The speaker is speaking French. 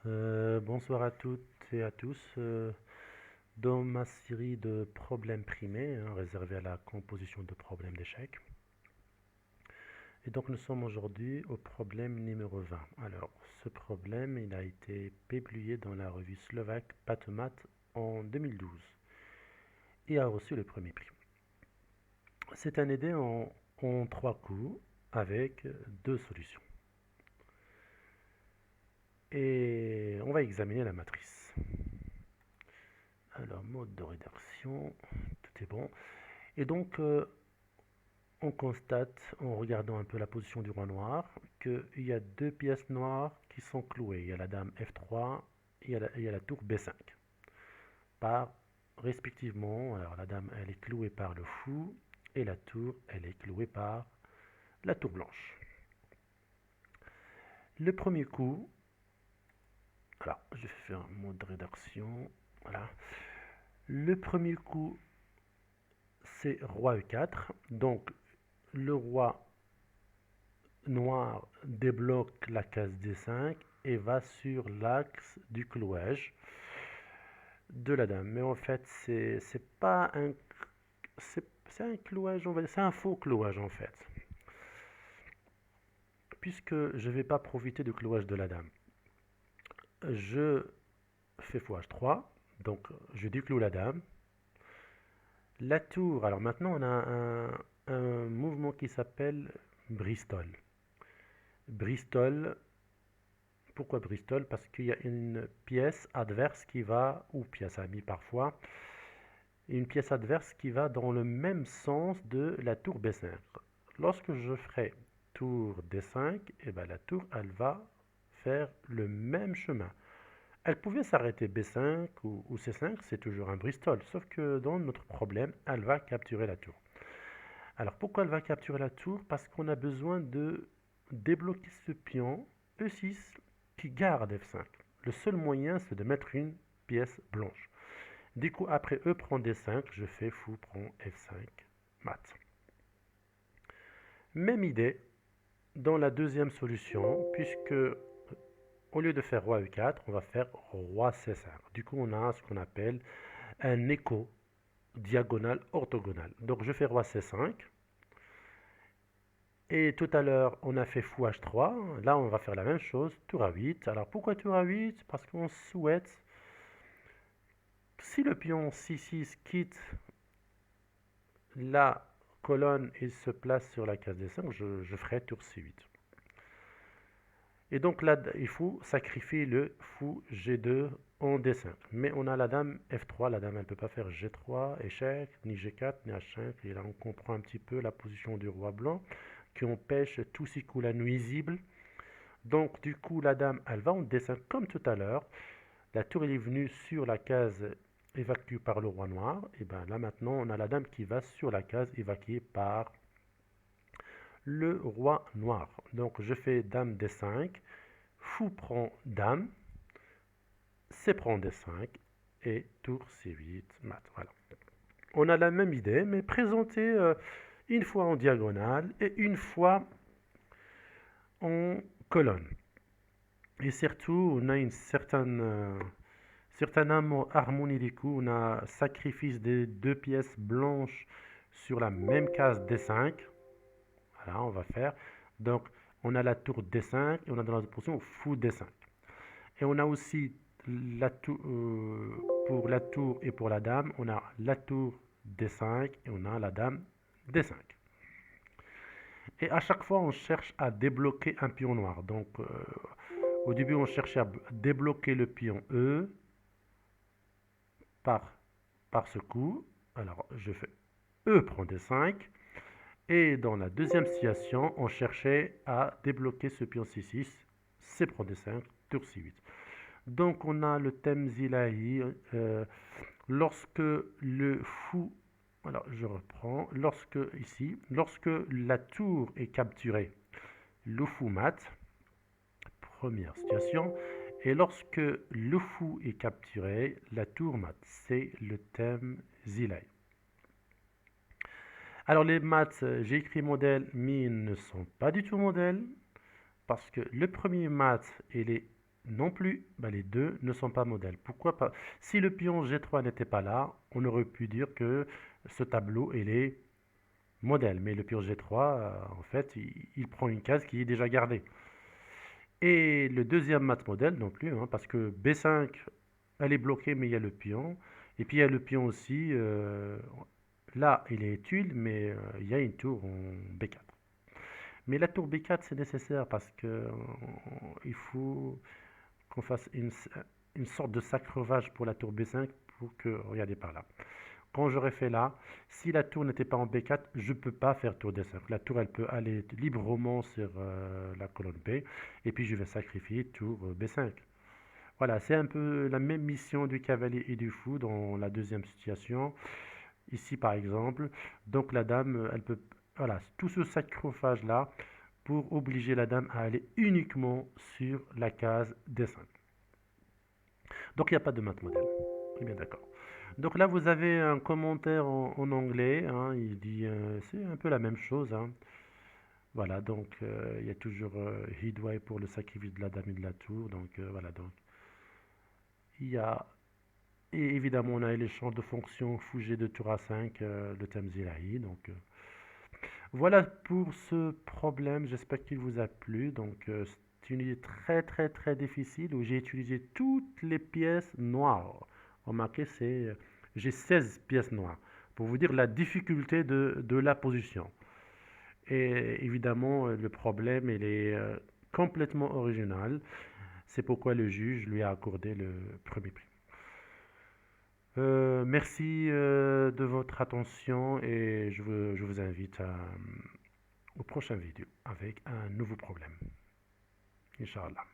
Bonsoir à toutes et à tous. Dans ma série de problèmes primés, réservés à la composition de problèmes d'échecs. Et donc nous sommes aujourd'hui au problème numéro 20. Alors, ce problème, il a été publié dans la revue slovaque Patomat en 2012 et a reçu le premier prix. C'est un aidé en 3 coups avec 2 solutions. Et on va examiner la matrice. Alors, mode de rédaction, tout est bon. Et donc, on constate, en regardant un peu la position du roi noir, qu'il y a 2 pièces noires qui sont clouées. Il y a la dame F3 et il y a la tour B5. Par, respectivement, alors la dame, elle est clouée par le fou, et la tour, elle est clouée par la tour blanche. Le premier coup, alors, je vais faire un mode de rédaction, voilà. Le premier coup, c'est roi E4, donc le roi noir débloque la case D5 et va sur l'axe du clouage de la dame. Mais en fait, c'est pas un c'est un clouage, on va dire, c'est un faux clouage en fait, puisque je vais pas profiter du clouage de la dame. Je fais fou H3, donc je décloue la dame. La tour, alors maintenant on a un mouvement qui s'appelle Bristol. Bristol, pourquoi Bristol? Parce qu'il y a une pièce adverse qui va, ou pièce amie parfois, une pièce adverse qui va dans le même sens de la tour B5. Lorsque je ferai tour D5, et ben la tour, elle va faire le même chemin. Elle pouvait s'arrêter B5 ou C5, c'est toujours un Bristol, sauf que dans notre problème, elle va capturer la tour. Alors pourquoi elle va capturer la tour? Parce qu'on a besoin de débloquer ce pion E6 qui garde F5. Le seul moyen, c'est de mettre une pièce blanche. Du coup, après E prend D5, je fais fou prend F5 mat. Même idée dans la deuxième solution, puisque au lieu de faire roi E4, on va faire roi C5. Du coup, on a ce qu'on appelle un écho diagonal orthogonal. Donc, je fais roi C5. Et tout à l'heure, on a fait fou H3. Là, on va faire la même chose, tour A8. Alors, pourquoi tour A8? Parce qu'on souhaite, si le pion C6 quitte la colonne et se place sur la case D5, je ferai tour C8. Et donc là, il faut sacrifier le fou G2 en D5. Mais on a la dame F3, la dame elle ne peut pas faire G3, échec, ni G4, ni H5. Et là, on comprend un petit peu la position du roi blanc qui empêche tous ces coups-là nuisibles. Donc du coup, la dame, elle va en D5 comme tout à l'heure. La tour elle est venue sur la case évacuée par le roi noir. Et bien là maintenant, on a la dame qui va sur la case évacuée par le roi noir. Donc je fais dame D5, fou prend dame, C prend D5 et tour C8, mat. Voilà. On a la même idée, mais présentée une fois en diagonale et une fois en colonne. Et surtout, on a une certaine harmonie des coups. On a sacrifice des 2 pièces blanches sur la même case D5. Voilà, on va faire. Donc, on a la tour D5 et on a dans la position fou D5. Et on a aussi la tour, pour la tour et pour la dame, on a la tour D5 et on a la dame D5. Et à chaque fois, on cherche à débloquer un pion noir. Donc, au début, on cherchait à débloquer le pion E par, par ce coup. Alors, je fais E prend D5. Et dans la deuxième situation, on cherchait à débloquer ce pion C6. C prend D5, tour C8. Donc, on a le thème Zilahi. Lorsque le fou, alors je reprends, lorsque la tour est capturée, le fou mat, première situation, et lorsque le fou est capturé, la tour mat, c'est le thème Zilai. Alors les maths, j'ai écrit modèle, mais ils ne sont pas du tout modèles, parce que le premier mat, il est non plus. Bah, les deux ne sont pas modèles. Pourquoi pas? Si le pion G3 n'était pas là, on aurait pu dire que ce tableau, il est modèle. Mais le pion G3, en fait, il prend une case qui est déjà gardée. Et le deuxième mat modèle non plus, hein, parce que B5, elle est bloquée, mais il y a le pion. Et puis il y a le pion aussi. Là, il est tuile, mais il y a une tour en B4. Mais la tour B4, c'est nécessaire parce que il faut qu'on fasse une sorte de sacrevage pour la tour B5 pour que, regardez par là. Quand j'aurais fait là, si la tour n'était pas en B4, je ne peux pas faire tour D5. La tour, elle peut aller librement sur la colonne B, et puis je vais sacrifier tour B5. Voilà, c'est un peu la même mission du cavalier et du fou dans la deuxième situation. Ici, par exemple, donc la dame, elle peut... Voilà, tout ce sacrophage-là pour obliger la dame à aller uniquement sur la case D5. Donc il n'y a pas de mat modèle. On est bien d'accord. Donc là, vous avez un commentaire en anglais, hein, il dit, c'est un peu la même chose, hein. Voilà, donc il y a toujours Hidway pour le sacrifice de la dame et de la tour. Donc voilà, donc il y a, et évidemment, on a les champs de fonction Fouget de tour A5, le thème Zilahi. Donc voilà pour ce problème, j'espère qu'il vous a plu. Donc c'est une idée très très très difficile où j'ai utilisé toutes les pièces noires. Remarquez, j'ai 16 pièces noires pour vous dire la difficulté de la position. Et évidemment, le problème, il est complètement original. C'est pourquoi le juge lui a accordé le premier prix. Merci de votre attention et je vous invite au prochain vidéo avec un nouveau problème. Inch'Allah.